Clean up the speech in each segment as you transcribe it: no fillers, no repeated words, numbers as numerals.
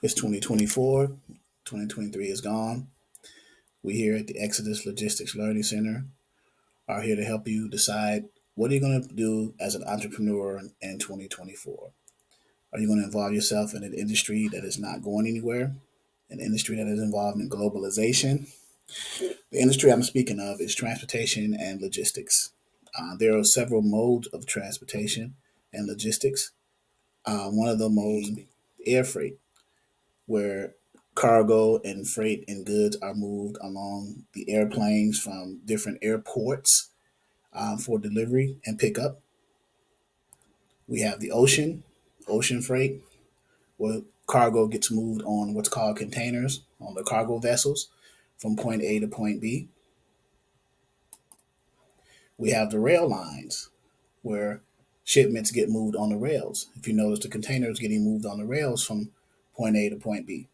It's 2024. 2023 is gone. We here at the Exodus Logistics Learning Center are here to help you decide what are you going to do as an entrepreneur in 2024. Are you going to involve yourself in an industry that is not going anywhere? An industry that is involved in globalization? The industry I'm speaking of is transportation and logistics. There are several modes of transportation and logistics. One of the modes being air freight, where cargo and freight and goods are moved along the airplanes from different airports for delivery and pickup. We have the ocean freight, where cargo gets moved on what's called containers on the cargo vessels from point A to point B. We have the rail lines, where shipments get moved on the rails. If you notice, the containers getting moved on the rails from point A to point B.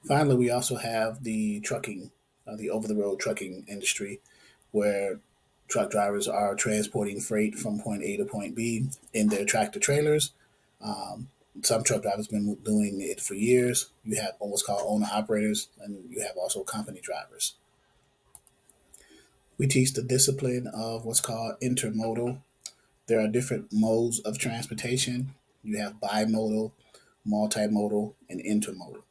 Finally, we also have the trucking, the over the road trucking industry, where truck drivers are transporting freight from point A to point B in their tractor trailers. Um, some truck drivers have been doing it for years. You have what's called owner operators, and you have also company drivers. We teach the discipline of what's called intermodal. There are different modes of transportation. You have bimodal, multimodal, and intermodal.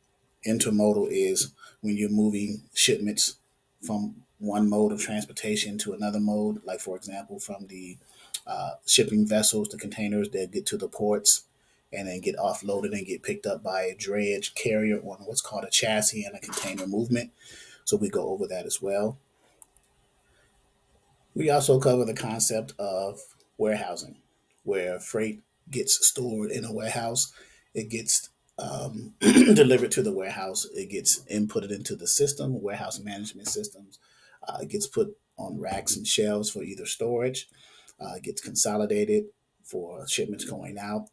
Intermodal is when you're moving shipments from one mode of transportation to another mode, like for example, from the shipping vessels, the containers that get to the ports and then get offloaded and get picked up by a dredge carrier on what's called a chassis and a container movement. So we go over that as well. We also cover the concept of warehousing, where freight gets stored in a warehouse. It gets delivered to the warehouse. It gets inputted into the system, warehouse management systems. It gets put on racks and shelves for either storage. It gets consolidated for shipments going out.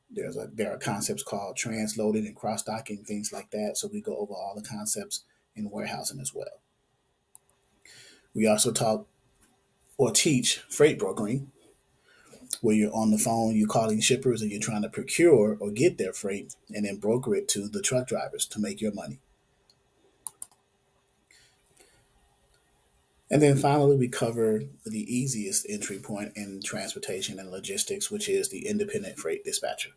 There are concepts called transloading and cross docking, things like that. So we go over all the concepts in warehousing as well. We also talk or teach freight brokering, where you're on the phone, you're calling shippers and you're trying to procure or get their freight and then broker it to the truck drivers to make your money. And then finally, we cover the easiest entry point in transportation and logistics, which is the independent freight dispatcher.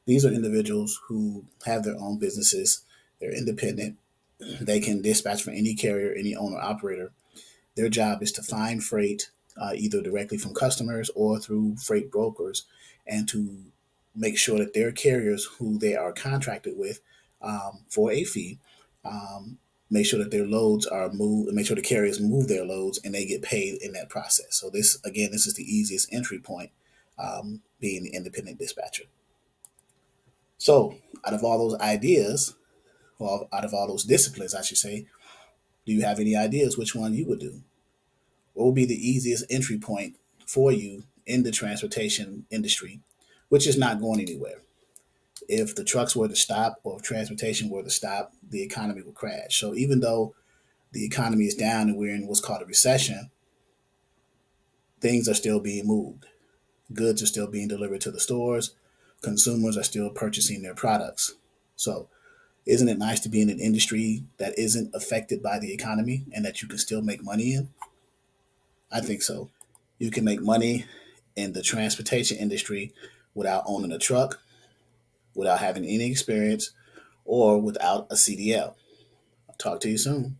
These are individuals who have their own businesses, they're independent, they can dispatch for any carrier, any owner operator. Their job is to find freight either directly from customers or through freight brokers and to make sure that their carriers who they are contracted with for a fee make sure that their loads are moved, make sure the carriers move their loads and they get paid in that process. So this, again, this is the easiest entry point, being the independent dispatcher. So out of all those ideas, or out of all those disciplines, I should say, do you have any ideas which one you would do? What would be the easiest entry point for you in the transportation industry, which is not going anywhere? If the trucks were to stop or if transportation were to stop, the economy would crash. So even though the economy is down and we're in what's called a recession, things are still being moved. Goods are still being delivered to the stores. Consumers are still purchasing their products. So isn't it nice to be in an industry that isn't affected by the economy and that you can still make money in? I think so. You can make money in the transportation industry without owning a truck, without having any experience, or without a CDL. I'll talk to you soon.